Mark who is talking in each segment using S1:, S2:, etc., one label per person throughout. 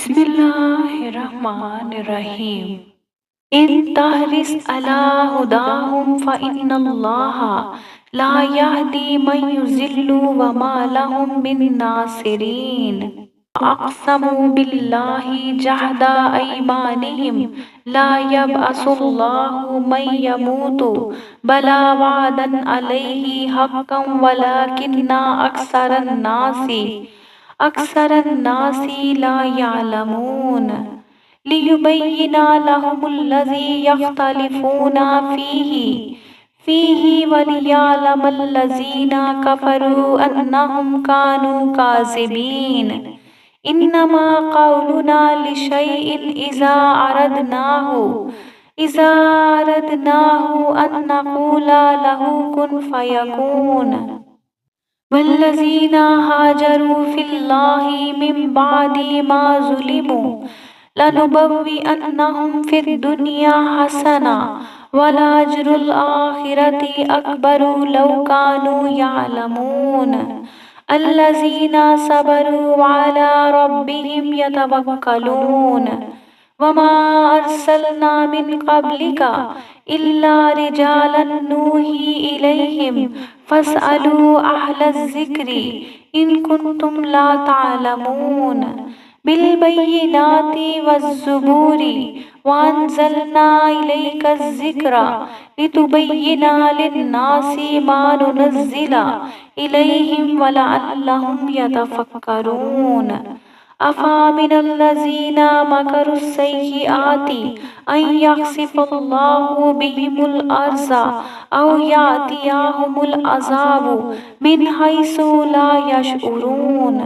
S1: بسم اللہ الرحمن الرحیم ان تحرص على هداهم فإن الله لا يهدي من يضل وما لهم من ناصرين أقسموا بالله جهد أيمانهم لا يبعث الله من يموت بلى وعدا عليه حقا ولكن أكثر الناس لا يعلمون ليبين لهم الذي يختلفون فيه وليعلم الذين كفروا أنهم كانوا كاذبين إنما قولنا لشيء إذا أردناه أن نقول له كن فيكون والذين هاجروا في الله من بعد ما ظلموا لنبوئنهم في الدنيا حسنة ولأجر الآخرة أكبر لو كانوا يعلمون الذين صبروا على ربهم يتوكلون وما أرسلنا من قبلك إلا رجالا نوحي إليهم فاسألوا أهل الذكر إن كنتم لا تعلمون بالبينات والزبور وأنزلنا إليك الذكر لتبين للناس ما ننزل إليهم ولعلهم يتفكرون أفامن الذين مكروا السيئات أن يخسف الله بهم الأرض أو يأتيهم العذاب من حيث لا يشعرون۔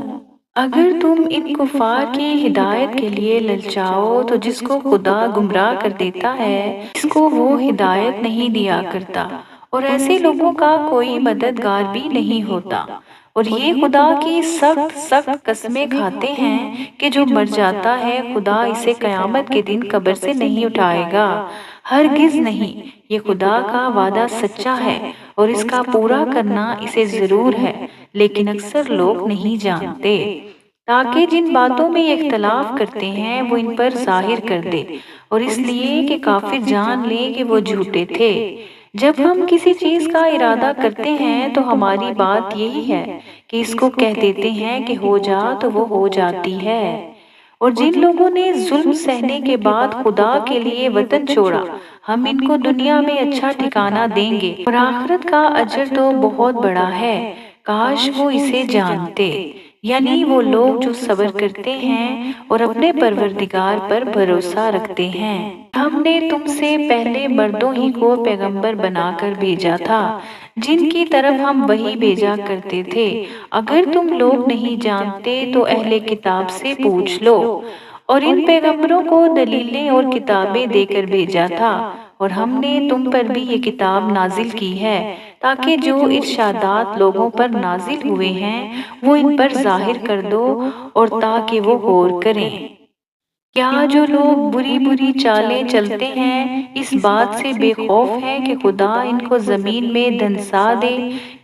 S1: اگر تم ان کفار کی ہدایت کے لیے للچاؤ تو جس کو خدا گمراہ کر دیتا ہے اس کو وہ ہدایت نہیں دیا کرتا، اور ایسے لوگوں کا کوئی مددگار بھی نہیں ہوتا۔ اور یہ خدا کی سخت قسمیں کھاتے ہیں کہ جو مر جاتا ہے خدا اسے قیامت کے دن قبر سے نہیں اٹھائے گا، ہرگز نہیں۔ یہ خدا کا وعدہ سچا ہے اور اس کا پورا کرنا اسے ضرور ہے، لیکن اکثر لوگ نہیں جانتے، تاکہ جن باتوں میں یہ اختلاف کرتے ہیں وہ ان پر ظاہر کر دے، اور اس لیے کہ کافر جان لیں کہ وہ جھوٹے تھے۔ جب ہم کسی چیز کا ارادہ کرتے ہیں تو ہماری بات یہی ہے کہ اس کو کہہ دیتے ہیں کہ ہو جا تو وہ ہو جاتی ہے۔ اور جن لوگوں نے ظلم سہنے کے بعد خدا کے لیے وطن چھوڑا ہم ان کو دنیا میں اچھا ٹھکانہ دیں گے اور آخرت کا اجر تو بہت بڑا ہے، کاش وہ اسے جانتے۔ یعنی وہ لوگ جو صبر کرتے ہیں اور اپنے پروردگار پر بھروسہ رکھتے ہیں۔ ہم نے تم سے پہلے مردوں ہی کو پیغمبر بنا کر بھیجا تھا جن کی طرف ہم وحی بھیجا کرتے تھے۔ اگر تم لوگ نہیں جانتے تو اہل کتاب سے پوچھ لو، اور ان پیغمبروں کو دلیلیں اور کتابیں دے کر بھیجا تھا، اور ہم نے تم پر بھی یہ کتاب نازل کی ہے تاکہ جو ارشادات لوگوں پر نازل ہوئے ہیں وہ ان پر ظاہر کر دو اور تاکہ وہ غور کریں۔ کیا جو لوگ بری چالیں چلتے ہیں اس بات سے بے خوف ہیں کہ خدا ان کو زمین میں دھنسا دے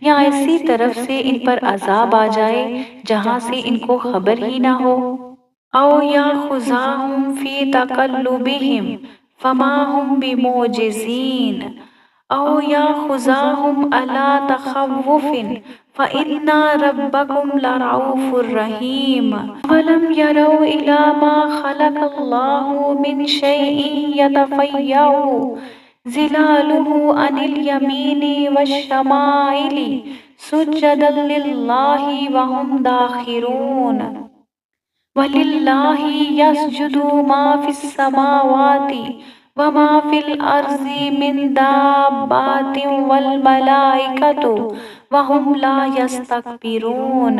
S1: یا ایسی طرف سے ان پر عذاب آ جائے جہاں سے ان کو خبر ہی نہ ہو؟ او یاخذہم فی تقلبہم فما ہم بمعجزین او یاخذہم علی تخوف فإن ربکم لرؤوف رحیم ولم يروا إلى ما خلق الله من شيء يتفيأ ظلاله عن اليمين والشمائل سجدا لله وهم داخرون ولله يسجد ما في السماوات وما في الأرض من دابات والملائكة وهم لا يستكبرون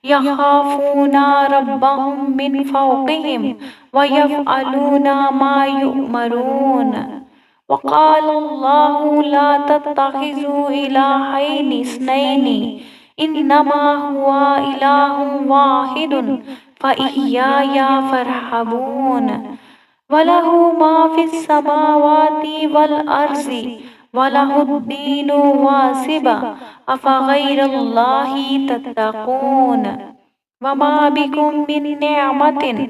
S1: يخافون ربهم من فوقهم ويفعلون ما يؤمرون وقال الله لا تتخذوا إلهين اثنين إنما هو إله واحد فإياي فارهبون وله ما في السماوات والأرض وله الدين واصبا أفغير الله تتقون وما بكم من نعمة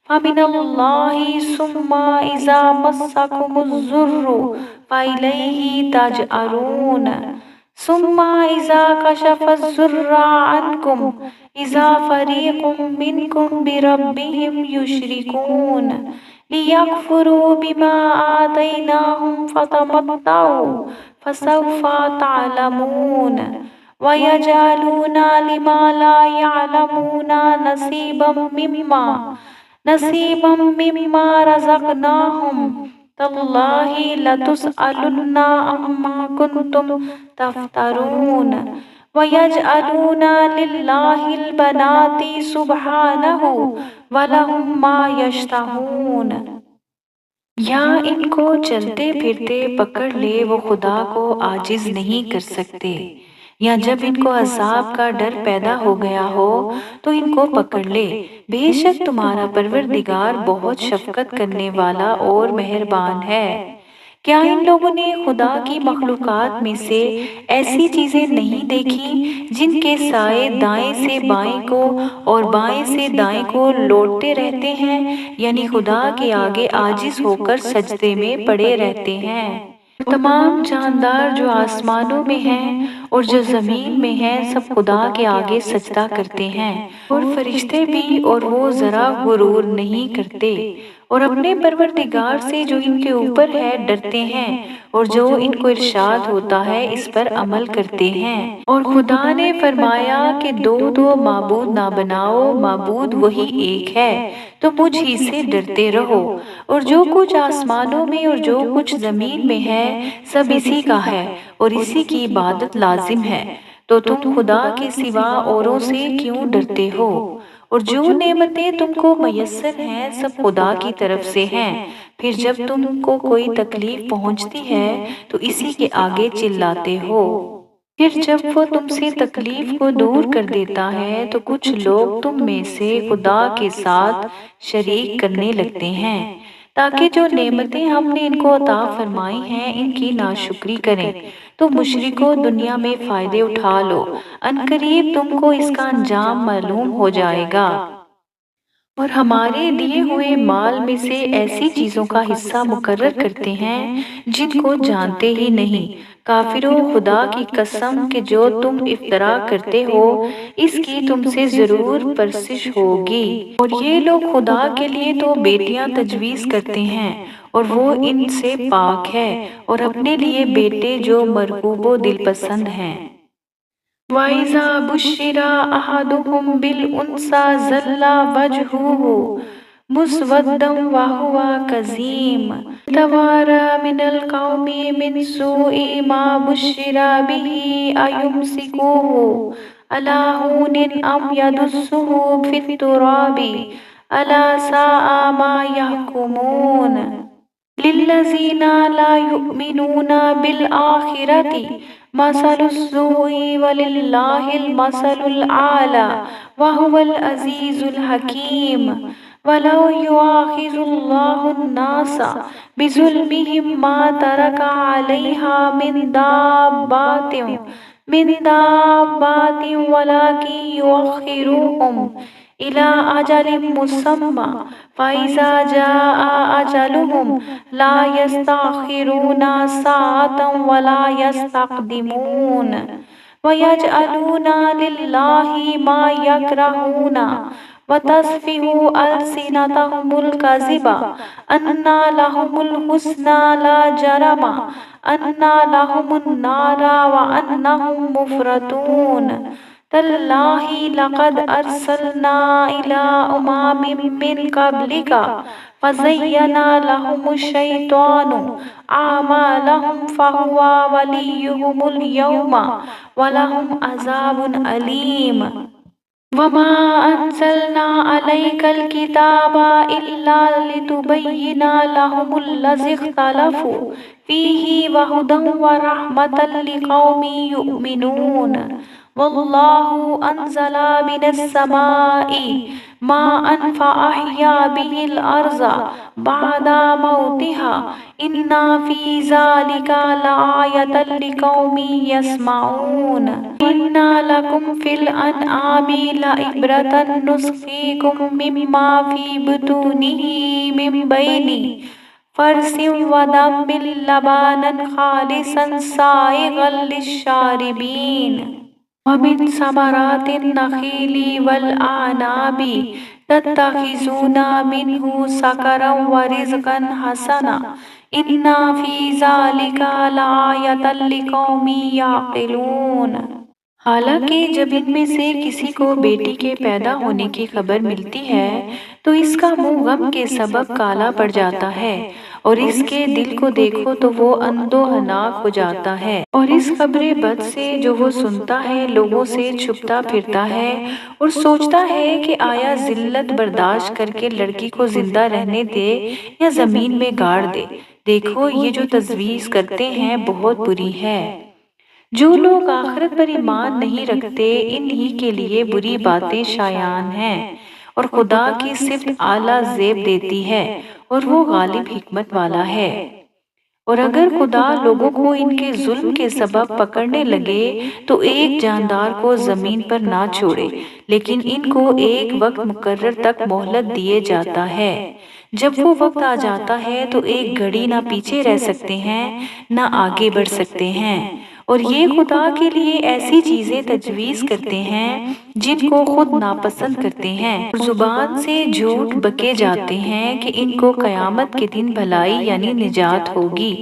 S1: فمن الله ثم إذا مسكم الضر فإليه تجأرون ثم إذا كشف الضر عنكم إذا فريق منكم بربهم يشركون ليكفروا بما آتيناهم فتمتعوا فسوف تعلمون ويجعلون لما لا يعلمون نصيبا مما رزقناهم تالله لتسألن عما كنتم تفترون ويجعلون لله البنات سبحانه ولهم ما يشتهون۔ یہاں ان کو چلتے پھرتے پکڑ لے وہ خدا کو عاجز نہیں کر سکتے، یا جب ان کو عذاب کا ڈر پیدا ہو گیا ہو تو ان کو پکڑ لے۔ بے شک تمہارا پروردگار بہت شفقت کرنے والا اور مہربان ہے۔ کیا ان لوگوں نے خدا کی مخلوقات میں سے ایسی چیزیں نہیں دیکھی جن کے سائے دائیں سے بائیں کو اور بائیں سے دائیں کو لوٹتے رہتے ہیں، یعنی خدا کے آگے عاجز ہو کر سجدے میں پڑے رہتے ہیں؟ تمام جاندار جو آسمانوں میں ہیں اور جو زمین میں ہیں سب خدا کے آگے سجدہ کرتے ہیں، اور فرشتے بھی، اور وہ ذرا غرور نہیں کرتے، اور اپنے پروردگار سے جو ان کے اوپر ہے ڈرتے ہیں، اور جو ان کو ارشاد ہوتا ہے اس پر عمل کرتے ہیں۔ اور خدا نے فرمایا کہ دو معبود نہ بناؤ، معبود وہی ایک ہے، تو مجھ ہی سے ڈرتے رہو، اور جو کچھ آسمانوں میں اور جو کچھ زمین میں ہے سب اسی کا ہے اور اسی کی عبادت لازم ہے، تو تم خدا کے سوا اوروں سے کیوں ڈرتے ہو؟ اور جو نعمتیں تم کو میسر ہیں سب خدا کی طرف سے ہیں، پھر جب تم کو کوئی تکلیف پہنچتی ہے تو اسی کے آگے چلاتے ہو، پھر جب وہ تم سے تکلیف کو دور کر دیتا ہے تو کچھ لوگ تم میں سے خدا کے ساتھ شریک کرنے لگتے ہیں، تاکہ جو نعمتیں ہم نے ان کو عطا فرمائی ہیں ان کی ناشکری کریں۔ تو مشرکو دنیا میں فائدے اٹھا لو، عنقریب تم کو اس کا انجام معلوم ہو جائے گا۔ اور ہمارے دیے ہوئے مال میں سے ایسی چیزوں کا حصہ مقرر کرتے ہیں جن کو جانتے ہی نہیں۔ کافروں، خدا کی قسم کہ جو تم افطرا کرتے ہو اس کی تم سے ضرور پرسش ہوگی، اور یہ لوگ خدا کے لیے تو بیٹیاں تجویز کرتے ہیں اور وہ ان سے پاک ہے، اور اپنے لیے بیٹے جو مرغوب و دل پسند ہیں۔ وَإِذَا بُشِّرَ أَحَدُهُم بِالْأُنثَىٰ ظَلَّ وَجْهُهُ مُسْوَدًّا وَهُوَ كَظِيمٌ يَتَوَارَىٰ مِنَ الْقَوْمِ مِنْ سُوءِ مَا بُشِّرَ بِهِ أَيُمْسِكُهُ عَلَىٰ هُونٍ أَمْ يَدُسُّهُ فِي التُّرَابِ أَلَا سَاءَ مَا يَحْكُمُونَ۔ لِلَّذِينَ لَا يُؤْمِنُونَ بِالْآخِرَةِ مَثَلُ السُّوءِ وَلِلَّهِ الْمَثَلُ الْأَعْلَىٰ وَهُوَ الْعَزِيزُ الْحَكِيمُ۔ وَلَوْ يُؤَاخِذُ اللَّهُ النَّاسَ بِظُلْمِهِم مَّا تَرَكَ عَلَيْهَا مِن دَابَّةٍ وَلَٰكِن يُؤَخِّرُهُمْ إِلَىٰ أَجَلٍ مُّسَمًّى فَإِذَا جَاءَ أَجَلُهُمْ لَا يَسْتَأْخِرُونَ سَاعَةً وَلَا يَسْتَقْدِمُونَ۔ وَيَجْعَلُونَ لِلَّهِ مَا يَكْرَهُونَ وَتَصِفُ أَلْسِنَتُهُمُ الْكَذِبَ أَنَّ لَهُمُ الْحُسْنَىٰ لَا جَرَمَ أَنَّ لَهُمُ النَّارَ وَأَنَّهُم مُّفْرَطُونَ۔ تَاللَّهِ لَقَدْ أَرْسَلْنَا إِلَىٰ أُمَمٍ مِّن قَبْلِكَ فَزَيَّنَ لَهُمُ الشَّيْطَانُ أَعْمَالَهُمْ فَهُوَ وَلِيُّهُمُ الْيَوْمَ وَلَهُمْ عَذَابٌ أَلِيمٌ۔ وَمَا أَنزَلْنَا عَلَيْكَ الْكِتَابَ إِلَّا لِتُبَيِّنَ لَهُمُ الَّذِي اخْتَلَفُوا فِيهِ وَهُدًى وَرَحْمَةً لِقَوْمٍ يُؤْمِنُونَ۔ واللہ انزل من السماء ماء فأحيا به الأرض بعد موتها إن في ذلك لآية لقوم يسمعون إن لكم في الأنعام لعبرة نسقيكم مما في بطونه من بين فرث ودم لبنا خالصا سائغا للشاربين ومن ثمرات النخيل والأعناب تتخذون منه سكرا ورزقا حسنا إن في ذلك لآية لقوم يعقلون۔ حالانکہ جب ان میں سے کسی کو بیٹی کے پیدا ہونے کی خبر ملتی ہے تو اس کا منہ غم کے سبب کالا پڑ جاتا ہے اور اس کے دل کو دیکھو تو وہ اندو ہناک ہو جاتا ہے، اور اس خبر بد سے جو وہ سنتا ہے لوگوں سے چھپتا پھرتا ہے اور سوچتا ہے کہ آیا ذلت برداشت کر کے لڑکی کو زندہ رہنے دے یا زمین میں گاڑ دے۔ دیکھو یہ جو تجویز کرتے ہیں بہت بری ہے۔ جو لوگ آخرت پر ایمان نہیں رکھتے انہی کے لیے بری باتیں شایان ہیں، اور خدا کی صفت اعلیٰ زیب دیتی ہے اور وہ غالب حکمت والا ہے۔ اور اگر خدا لوگوں کو ان کے ظلم کے سبب پکڑنے لگے تو ایک جاندار کو زمین پر نہ چھوڑے، لیکن ان کو ایک وقت مقرر تک مہلت دیے جاتا ہے۔ جب وہ وقت آ جاتا ہے تو ایک گھڑی نہ پیچھے رہ سکتے ہیں نہ آگے بڑھ سکتے ہیں، اور یہ خدا کے لیے ایسی چیزیں تجویز کرتے ہیں جن کو خود ناپسند کرتے ہیں، اور زبان سے جھوٹ بکے جاتے ہیں کہ ان کو قیامت کے دن بھلائی یعنی نجات ہوگی۔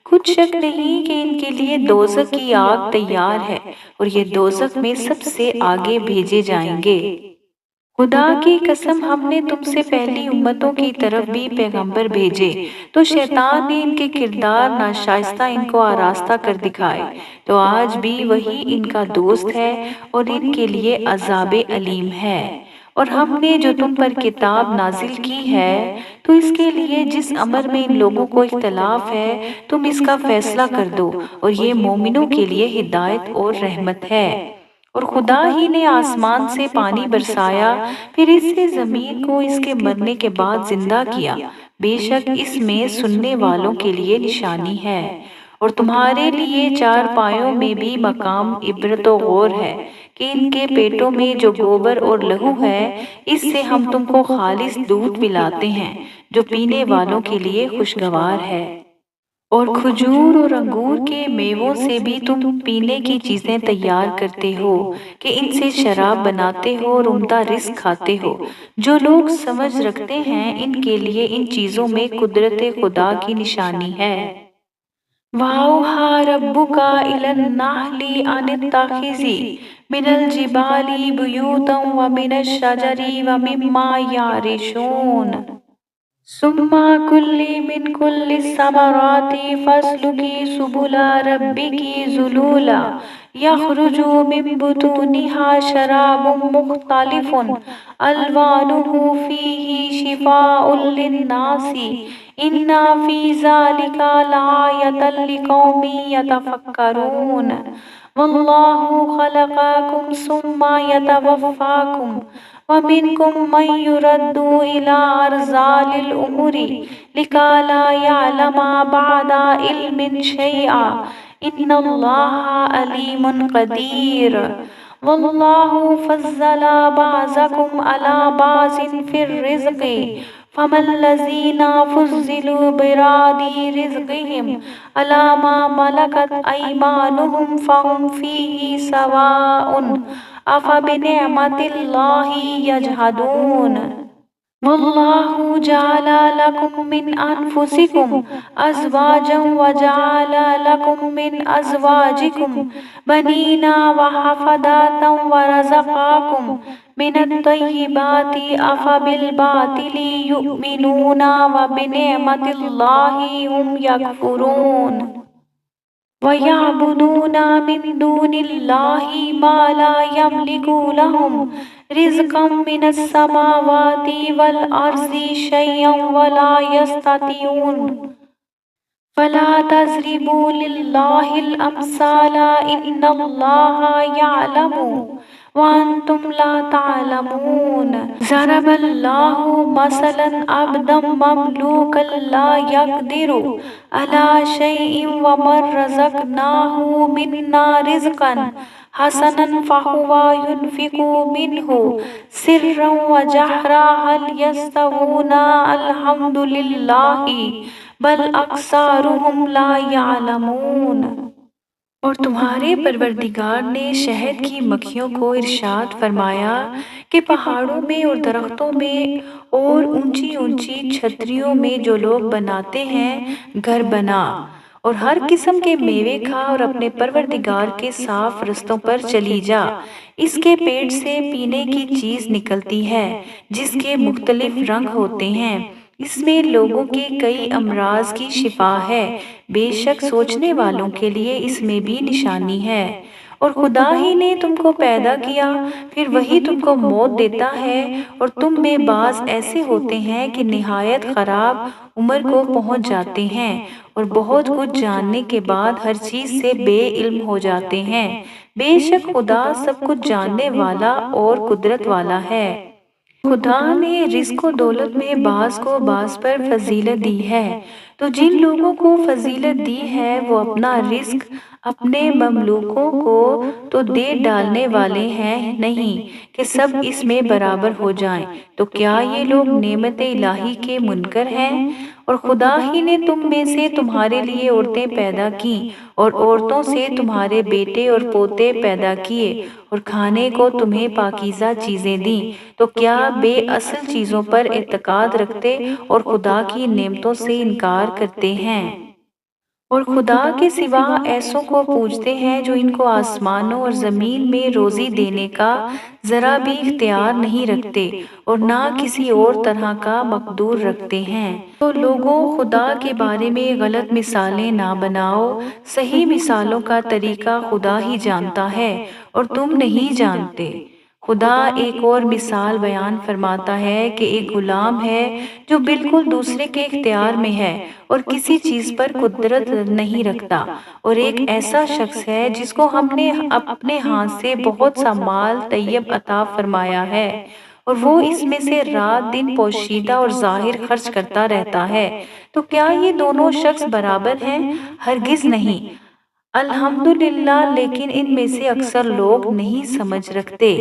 S1: کچھ شک نہیں کہ ان کے لیے دوزخ کی آگ تیار ہے اور یہ دوزخ میں سب سے آگے بھیجے جائیں گے۔ خدا کی قسم ہم نے تم سے پہلی امتوں کی طرف بھی پیغمبر بھیجے تو شیطان نے ان کے کردار ناشائستہ ان کو آراستہ کر دکھائے، تو آج بھی وہی ان کا دوست ہے اور ان کے لیے عذاب علیم ہے۔ اور ہم نے جو تم پر کتاب نازل کی ہے تو اس کے لیے جس امر میں ان لوگوں کو اختلاف ہے تم اس کا فیصلہ کر دو، اور یہ مومنوں کے لیے ہدایت اور رحمت ہے۔ اور خدا ہی نے آسمان سے پانی برسایا، پھر اس سے زمین کو اس کے مرنے کے بعد زندہ کیا، بے شک اس میں سننے والوں کے لیے نشانی ہے، اور تمہارے لیے چار پایوں میں بھی مقام عبرت و غور ہے کہ ان کے پیٹوں میں جو گوبر اور لہو ہے اس سے ہم تم کو خالص دودھ پلاتے ہیں جو پینے والوں کے لیے خوشگوار ہے، اور کھجور اور انگور کے میووں سے بھی تم پینے کی چیزیں تیار کرتے ہو کہ ان سے شراب بناتے ہو اور عمدہ رزق کھاتے ہو۔ جو لوگ سمجھ رکھتے ہیں ان کے لیے ان چیزوں میں قدرت خدا کی نشانی ہے۔ وَأَوْحَىٰ رَبُّكَ إِلَى النَّحْلِ أَنِ اتَّخِذِي مِنَ الْجِبَالِ بُيُوتًا وَمِنَ الشَّجَرِ وَمِمَّا يَعْرِشُونَ ثم كلي من كل الثمرات فاسلكي سبل ربك ذلولا يخرج من بطونها شراب مختلف ألوانه فيه شفاء للناس إن في ذلك لآية لقوم يتفكرون والله خلقكم ثم يتوفاكم ومنكم من يرد إلى أرذل الأمور لكي لا يعلم بعد علم شيئا إن الله عليم قدير والله فضل بعضكم على بعض في الرزق فما الذين فضلوا براد رزقهم على ما ملكت أيمانهم فهم فيه سواء أفبنعمة الله يجحدون والله جعل لكم من أنفسكم أزواجا وجعل لكم من أزواجكم بنين وحفدة ورزقكم من الطيبات أفبالباطل يؤمنون وبنعمة الله هم يكفرون وَيَعْبُدُونَ مِن دُونِ اللَّهِ مَا لَا يَمْلِكُ لَهُمْ رِزْقًا مِنَ السَّمَاوَاتِ وَالْأَرْضِ شَيْئًا وَلَا يَسْتَطِيعُونَ فلا تضربوا لله الأمثال إن الله يعلم وأنتم لا تعلمون. ضرب الله مثلا عبدا مملوكا لا يقدر على شيء ومن رزقناه منا رزقا حسنا فهو ينفق منه سرا وجهرا هل يستوون الحمد لله بل اکثرهم لا يعلمون. اور تمہارے پروردگار نے شہد کی مکھیوں کو ارشاد فرمایا کہ پہاڑوں میں اور درختوں میں اور اونچی اونچی چھتریوں میں جو لوگ بناتے ہیں گھر بنا اور ہر قسم کے میوے کھا اور اپنے پروردگار کے صاف رستوں پر چلی جا. اس کے پیٹ سے پینے کی چیز نکلتی ہے جس کے مختلف رنگ ہوتے ہیں. اس میں لوگوں کے کئی امراض کی شفا ہے. بے شک سوچنے والوں کے لیے اس میں بھی نشانی ہے. اور خدا ہی نے تم کو پیدا کیا پھر وہی تم کو موت دیتا ہے اور تم میں بعض ایسے ہوتے ہیں کہ نہایت خراب عمر کو پہنچ جاتے ہیں اور بہت کچھ جاننے کے بعد ہر چیز سے بے علم ہو جاتے ہیں. بے شک خدا سب کچھ جاننے والا اور قدرت والا ہے. خدا نے رزق و دولت میں بعض کو بعض پر فضیلت دی ہے. تو جن لوگوں کو فضیلت دی ہے وہ اپنا رزق اپنے مملوکوں کو تو دے ڈالنے والے ہیں نہیں کہ سب اس میں برابر ہو جائیں. تو کیا یہ لوگ نعمت الہی کے منکر ہیں؟ اور خدا ہی نے تم میں سے تمہارے لیے عورتیں پیدا کیں اور عورتوں سے تمہارے بیٹے اور پوتے پیدا کیے اور کھانے کو تمہیں پاکیزہ چیزیں دیں. تو کیا بے اصل چیزوں پر اعتقاد رکھتے اور خدا کی نعمتوں سے انکار کرتے ہیں؟ اور خدا کے سوا ایسوں کو پوجتے ہیں جو ان کو آسمانوں اور زمین میں روزی دینے کا ذرا بھی اختیار نہیں رکھتے اور نہ کسی اور طرح کا مقدور رکھتے ہیں. تو لوگوں خدا کے بارے میں غلط مثالیں نہ بناؤ. صحیح مثالوں کا طریقہ خدا ہی جانتا ہے اور تم نہیں جانتے. خدا ایک اور مثال بیان فرماتا ہے کہ ایک غلام ہے جو بالکل دوسرے کے اختیار میں ہے اور کسی چیز پر قدرت نہیں رکھتا، اور ایک ایسا شخص ہے جس کو ہم نے اپنے ہاتھ سے بہت سا مال طیب عطا فرمایا ہے اور وہ اس میں سے رات دن پوشیدہ اور ظاہر خرچ کرتا رہتا ہے. تو کیا یہ دونوں شخص برابر ہیں؟ ہرگز نہیں. الحمدللہ، لیکن ان میں سے اکثر لوگ نہیں سمجھ رکھتے.